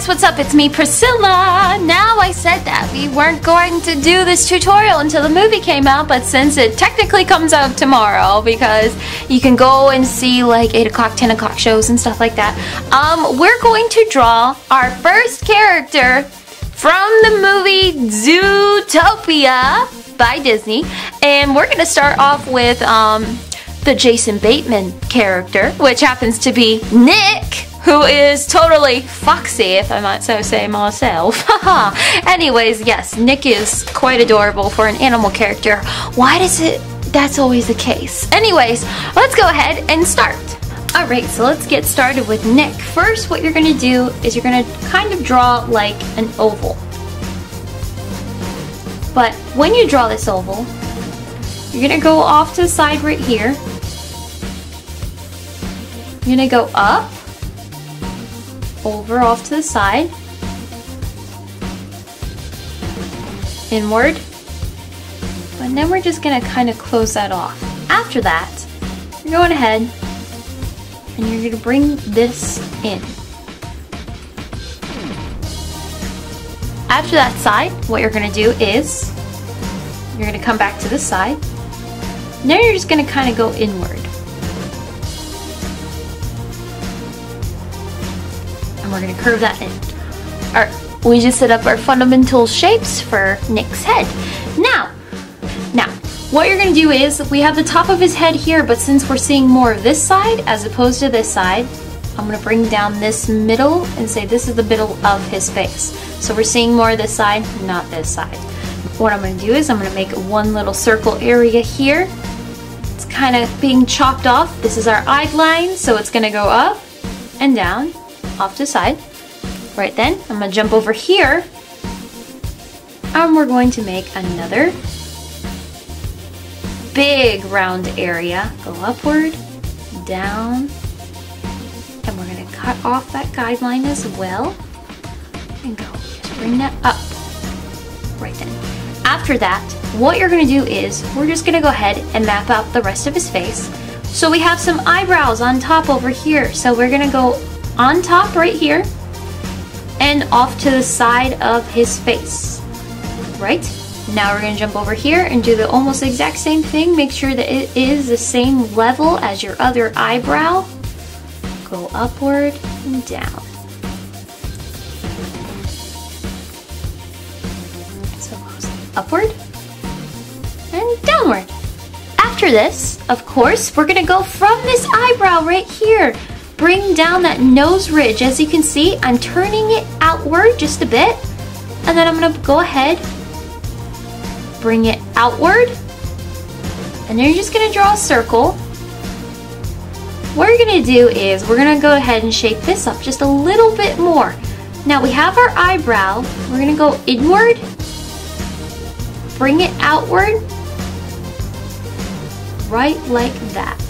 guys, what's up? It's me, Priscilla. Now, I said that we weren't going to do this tutorial until the movie came out, but since it technically comes out tomorrow, because you can go and see like 8 o'clock, 10 o'clock shows and stuff like that, we're going to draw our first character from the movie Zootopia by Disney, and we're going to start off with the Jason Bateman character, which happens to be Nick, who is totally foxy, if I might so say myself. Anyways, yes, Nick is quite adorable for an animal character. Why does it? That's always the case. Anyways, let's go ahead and start. Alright, so let's get started with Nick. First, what you're going to do is you're going to kind of draw like an oval. But when you draw this oval, you're going to go off to the side right here. You're going to go up, over, off to the side, inward, and then we're just going to kind of close that off. After that, you're going ahead and you're going to bring this in. After that side, what you're going to do is you're going to come back to this side. Now you're just going to kind of go inward. And we're going to curve that in. We just set up our fundamental shapes for Nick's head. Now, what you're going to do is, we have the top of his head here, but since we're seeing more of this side as opposed to this side, I'm going to bring down this middle and say this is the middle of his face. So we're seeing more of this side, not this side. What I'm going to do is I'm going to make one little circle area here. It's kind of being chopped off. This is our eye line, so it's going to go up and down, off to the side. Right then, I'm going to jump over here, and we're going to make another big round area. Go upward, down, and we're going to cut off that guideline as well, and go. Just bring that up. Right then. After that, what you're going to do is, we're just going to go ahead and map out the rest of his face. So we have some eyebrows on top over here, so we're going to go on top right here and off to the side of his face. Right? Now we're going to jump over here and do the almost exact same thing. Make sure that it is the same level as your other eyebrow. Go upward and down. So upward and downward. After this, of course, we're going to go from this eyebrow right here. Bring down that nose ridge. As you can see, I'm turning it outward just a bit. And then I'm going to go ahead, bring it outward. And then you're just going to draw a circle. What you're going to do is, we're going to go ahead and shape this up just a little bit more. Now we have our eyebrow. We're going to go inward, bring it outward, right like that.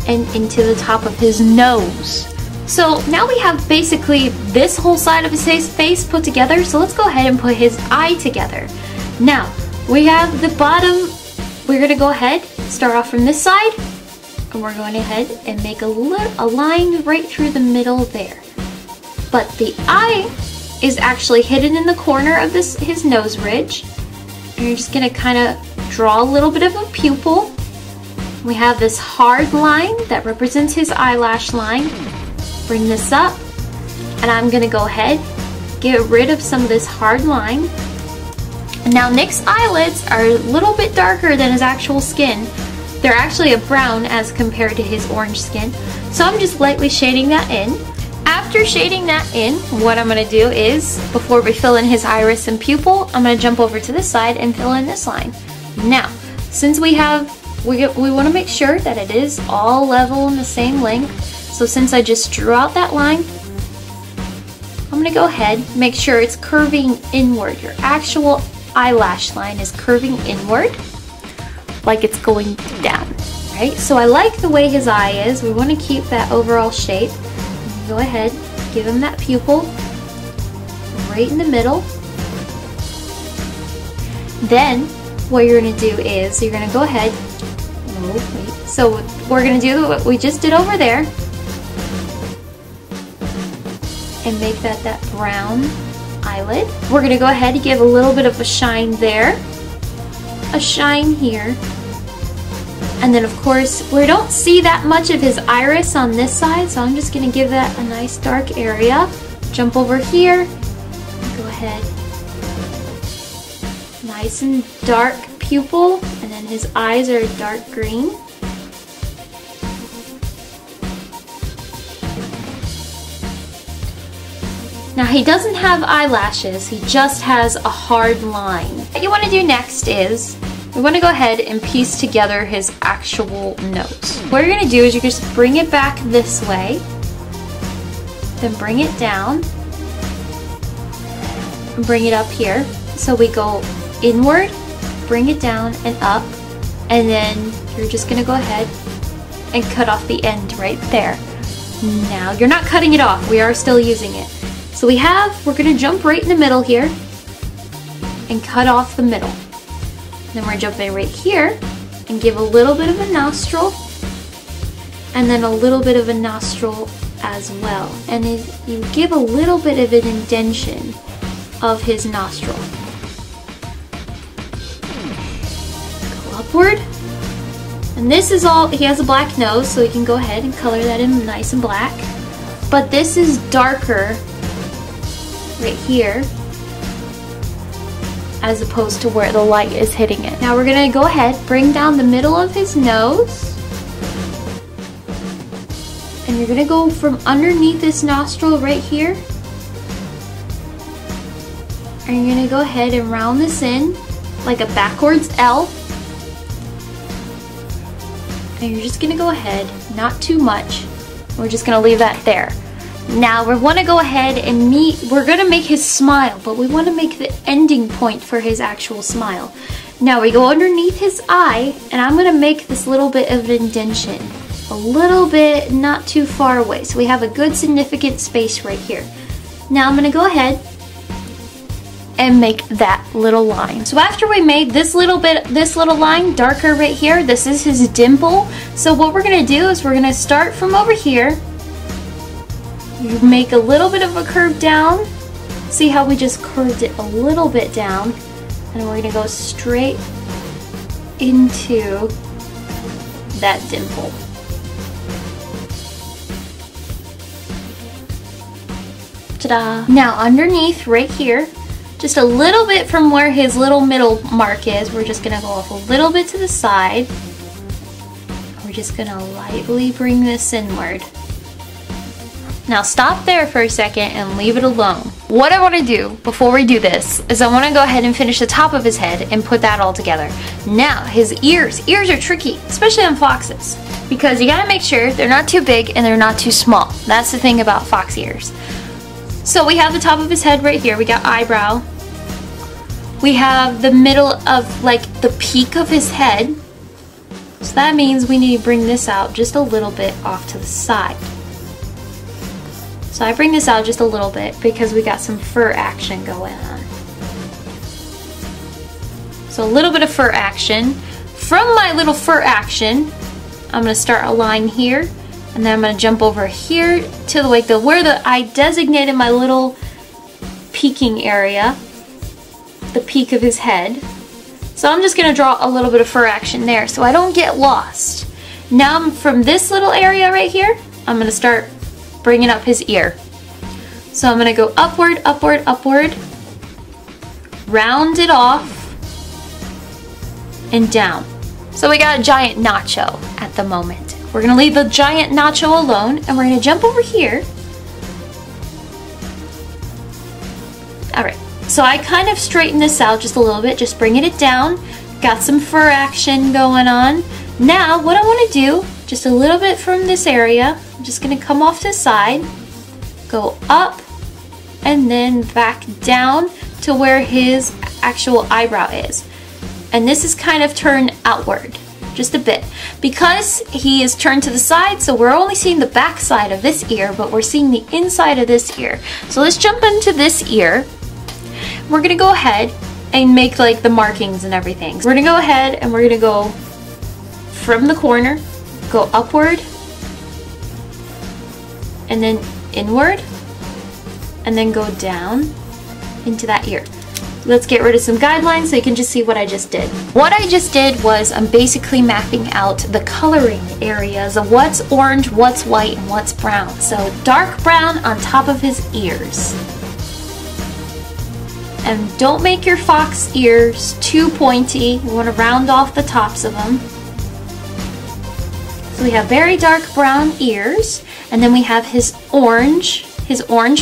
And into the top of his nose. So now we have basically this whole side of his face put together, so let's go ahead and put his eye together. Now, we have the bottom. We're going to go ahead, start off from this side, and we're going ahead and make a line right through the middle there. But the eye is actually hidden in the corner of his nose ridge. And you're just going to kind of draw a little bit of a pupil. We have this hard line that represents his eyelash line. Bring this up, and I'm going to go ahead, get rid of some of this hard line. And now Nick's eyelids are a little bit darker than his actual skin. They're actually a brown as compared to his orange skin. So I'm just lightly shading that in. After shading that in, what I'm going to do is, before we fill in his iris and pupil, I'm going to jump over to this side and fill in this line. Now, since we want to make sure that it is all level and the same length. So since I just drew out that line, I'm going to go ahead, make sure it's curving inward. Your actual eyelash line is curving inward, like it's going down, right? So I like the way his eye is. We want to keep that overall shape. Go ahead, give him that pupil right in the middle. Then what you're going to do is you're going to go ahead. So we're going to do what we just did over there. and make that brown eyelid. We're gonna go ahead and give a little bit of a shine there, a shine here, and then of course we don't see that much of his iris on this side, so I'm just gonna give that a nice dark area. Jump over here, go ahead, nice and dark pupil, and then his eyes are dark green. Now he doesn't have eyelashes, he just has a hard line. What you want to do next is, we want to go ahead and piece together his actual nose. What you're going to do is you just bring it back this way, then bring it down, and bring it up here. So we go inward, bring it down and up, and then you're just going to go ahead and cut off the end right there. Now you're not cutting it off, we are still using it. So we're gonna jump right in the middle here and cut off the middle. Then we're jumping right here and give a little bit of a nostril and then a little bit of a nostril as well. And you give a little bit of an indentation of his nostril. Go upward. And this is all, he has a black nose, so you can go ahead and color that in nice and black. But this is darker right here as opposed to where the light is hitting it. Now we're gonna go ahead, bring down the middle of his nose, and you're gonna go from underneath this nostril right here, and you're gonna go ahead and round this in like a backwards L, and you're just gonna go ahead, not too much, we're just gonna leave that there. Now we want to go ahead and we're going to make his smile, but we want to make the ending point for his actual smile. Now we go underneath his eye, and I'm going to make this little bit of an indentation. A little bit, not too far away, so we have a good significant space right here. Now I'm going to go ahead and make that little line. So after we made this little line darker right here, this is his dimple. So what we're going to do is we're going to start from over here. You make a little bit of a curve down. See how we just curved it a little bit down, and we're gonna go straight into that dimple. Ta-da! Now underneath right here, just a little bit from where his little middle mark is, we're just gonna go off a little bit to the side. We're just gonna lightly bring this inward. Now stop there for a second and leave it alone. What I want to do before we do this is I want to go ahead and finish the top of his head and put that all together. Now his ears are tricky, especially on foxes, because you gotta make sure they're not too big and they're not too small. That's the thing about fox ears. So we have the top of his head right here, we got eyebrow. We have the middle of like the peak of his head. So that means we need to bring this out just a little bit off to the side. So I bring this out just a little bit because we got some fur action going on. So a little bit of fur action. From my little fur action, I'm going to start a line here, and then I'm going to jump over here to where I designated my little peaking area, the peak of his head. So I'm just going to draw a little bit of fur action there so I don't get lost. Now from this little area right here, I'm going to start bringing up his ear. So I'm going to go upward, upward, upward, round it off, and down. So we got a giant nacho at the moment. We're going to leave the giant nacho alone, and we're going to jump over here. Alright, so I kind of straighten this out just a little bit, just bringing it down. Got some fur action going on. Now what I want to do, just a little bit from this area, I'm just going to come off the side, go up, and then back down to where his actual eyebrow is. And this is kind of turned outward, just a bit. Because he is turned to the side, so we're only seeing the back side of this ear, but we're seeing the inside of this ear. So let's jump into this ear. We're going to go ahead and make like the markings and everything. So we're going to go ahead and we're going to go from the corner, go upward, and then inward, and then go down into that ear. Let's get rid of some guidelines so you can just see what I just did. What I just did was I'm basically mapping out the coloring areas of what's orange, what's white, and what's brown. So dark brown on top of his ears. And don't make your fox ears too pointy. You want to round off the tops of them. So we have very dark brown ears, and then we have his orange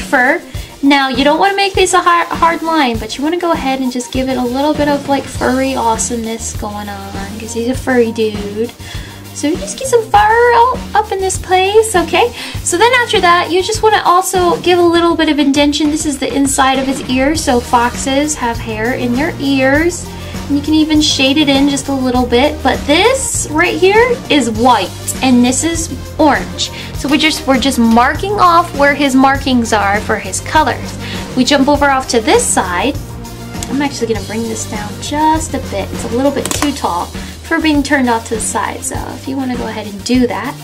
fur. Now, you don't want to make this a hard line, but you want to go ahead and just give it a little bit of like furry awesomeness going on, because he's a furry dude. So you just get some fur up in this place, okay? So then after that, you just want to also give a little bit of indentation. This is the inside of his ear, so foxes have hair in their ears. And you can even shade it in just a little bit, but this right here is white, and this is orange. So we're just marking off where his markings are for his colors. We jump over off to this side. I'm actually gonna bring this down just a bit. It's a little bit too tall for being turned off to the side. So if you wanna go ahead and do that.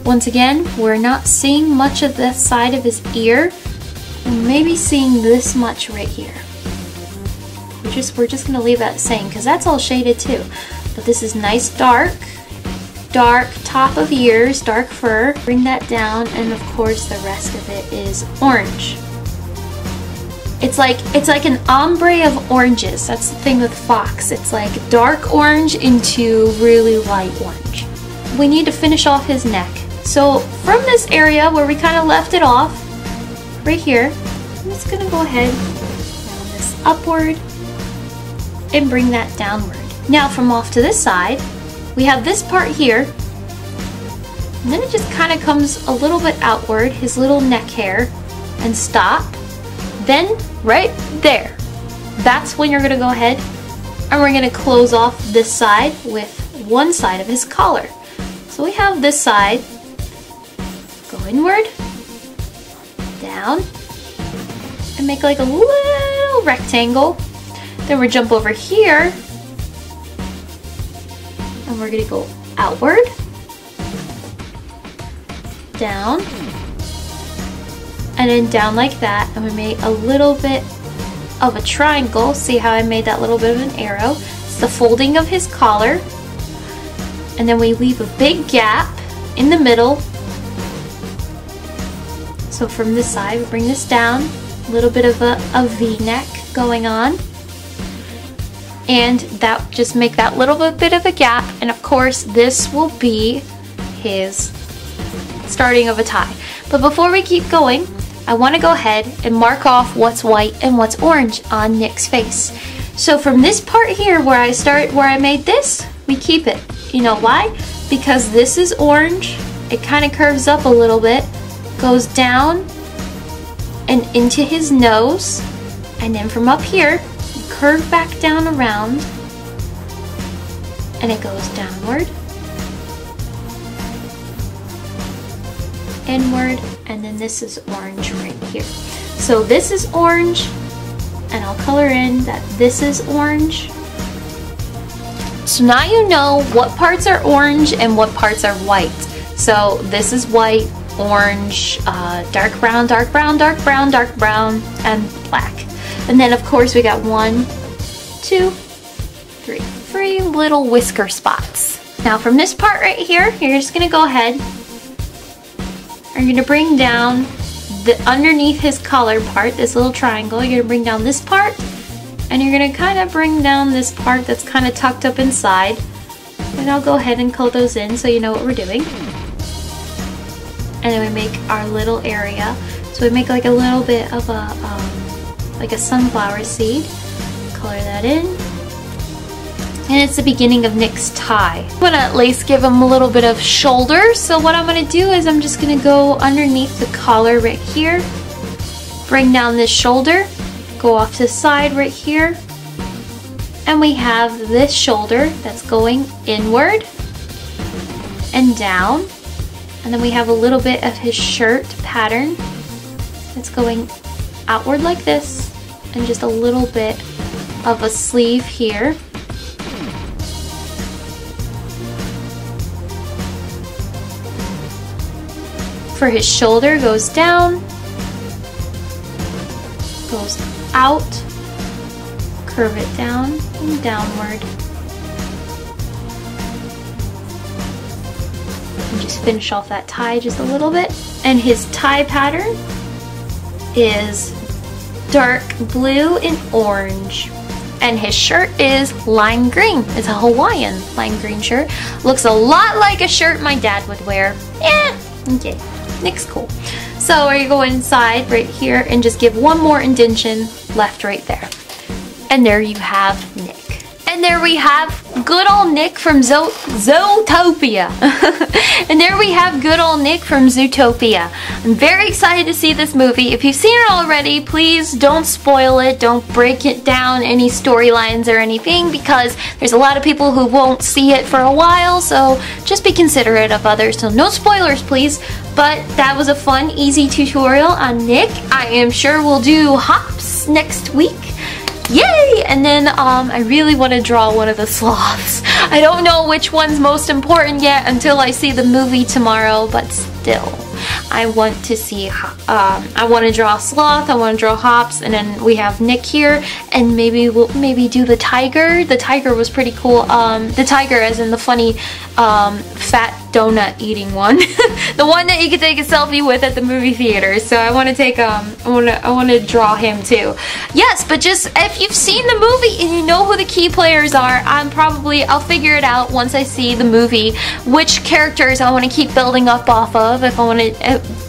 Once again, we're not seeing much of the side of his ear. We're maybe seeing this much right here. We're just gonna leave that the same because that's all shaded too. But this is nice dark top of ears, dark fur. Bring that down, and of course the rest of it is orange. It's like an ombre of oranges. That's the thing with fox. It's like dark orange into really light orange. We need to finish off his neck. So from this area where we kind of left it off, right here, I'm just gonna go ahead round this upward and bring that downward. Now from off to this side, we have this part here, and then it just kind of comes a little bit outward, his little neck hair, and stop. Then right there, that's when you're gonna go ahead and we're gonna close off this side with one side of his collar. So we have this side, go inward, down, and make like a little rectangle. Then we jump over here, and we're gonna go outward, down, and then down like that, and we made a little bit of a triangle. See how I made that little bit of an arrow? It's the folding of his collar, and then we leave a big gap in the middle. So from this side, we bring this down, a little bit of a V-neck going on. And that just make that little bit of a gap, and of course this will be his starting of a tie. But before we keep going, I want to go ahead and mark off what's white and what's orange on Nick's face. So from this part here where I made this, we keep it. You know why? Because this is orange, it kind of curves up a little bit, goes down and into his nose, and then from up here, curve back down around, and it goes downward, inward, and then this is orange right here. So this is orange, and I'll color in that this is orange. So now you know what parts are orange and what parts are white. So this is white, orange, dark brown, dark brown, dark brown, dark brown, and black. And then of course we got 1, 2, 3 little whisker spots. Now from this part right here, you're just gonna go ahead and you're gonna bring down the underneath his collar part, this little triangle. You're gonna bring down this part, and you're gonna kind of bring down this part that's kind of tucked up inside. And I'll go ahead and color those in so you know what we're doing. And then we make our little area. So we make like a little bit of a like a sunflower seed. Color that in. And it's the beginning of Nick's tie. I'm gonna at least give him a little bit of shoulder. So what I'm gonna do is I'm just gonna go underneath the collar right here. Bring down this shoulder. Go off to the side right here. And we have this shoulder that's going inward and down. And then we have a little bit of his shirt pattern that's going outward like this, and just a little bit of a sleeve here. For his shoulder goes down, goes out, curve it down and downward. And just finish off that tie just a little bit. And his tie pattern is dark blue and orange. And his shirt is lime green. It's a Hawaiian lime green shirt. Looks a lot like a shirt my dad would wear. Yeah, okay, Nick's cool. So we're gonna go inside right here and just give one more indentation left right there. And there you have Nick. And there we have good old Nick from Zootopia. And there we have good old Nick from Zootopia. I'm very excited to see this movie. If you've seen it already, please don't spoil it. Don't break it down, any storylines or anything, because there's a lot of people who won't see it for a while, so just be considerate of others. So no spoilers, please. But that was a fun, easy tutorial on Nick. I am sure we'll do hops next week. Yay! And then I really want to draw one of the sloths. I don't know which one's most important yet until I see the movie tomorrow, but still, I want to see, I want to draw a sloth, I want to draw hops, and then we have Nick here, and maybe we'll do the tiger. The tiger was pretty cool. The tiger as in the funny fat donut eating one. The one that you could take a selfie with at the movie theater. So I want to take I want to draw him too. Yes, but just if you've seen the movie and you know who the key players are, I'll figure it out once I see the movie which characters I want to keep building up off of. If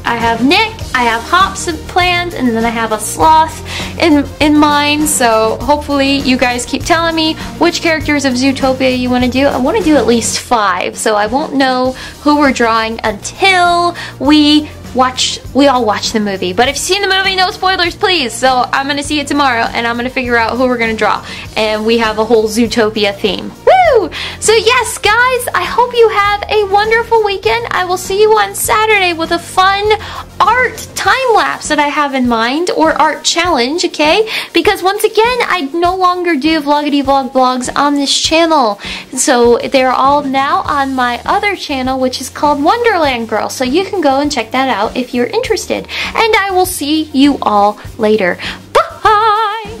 I have Nick, I have hops planned, and then I have a sloth in mind. So hopefully you guys keep telling me which characters of Zootopia you want to do. I want to do at least 5, so I won't know who we're drawing until we all watch the movie. But if you've seen the movie, no spoilers, please. So I'm gonna see it tomorrow, and I'm gonna figure out who we're gonna draw, and we have a whole Zootopia theme. Woo! So yes, guys, I hope you have a wonderful weekend. I will see you on Saturday with a fun art time-lapse that I have in mind, or art challenge, okay? Because once again, I no longer do vloggity vlog vlogs on this channel. So they're all now on my other channel, which is called Wonderland Girl. So you can go and check that out if you're interested. And I will see you all later. Bye!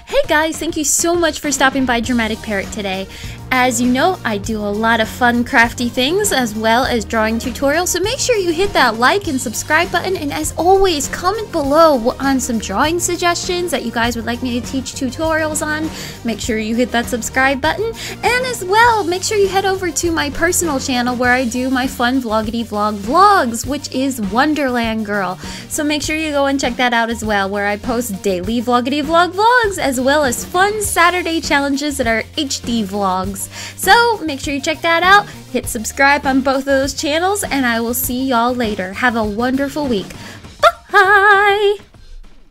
Hey guys, thank you so much for stopping by Dramatic Parrot today. As you know, I do a lot of fun crafty things as well as drawing tutorials, so make sure you hit that like and subscribe button, and as always, comment below on some drawing suggestions that you guys would like me to teach tutorials on. Make sure you hit that subscribe button, and as well, make sure you head over to my personal channel where I do my fun vloggity vlog vlogs, which is Wonderland Girl. So make sure you go and check that out as well, where I post daily vloggity vlog vlogs as well as fun Saturday challenges that are HD vlogs. So make sure you check that out, hit subscribe on both of those channels, and I will see y'all later. Have a wonderful week. Bye!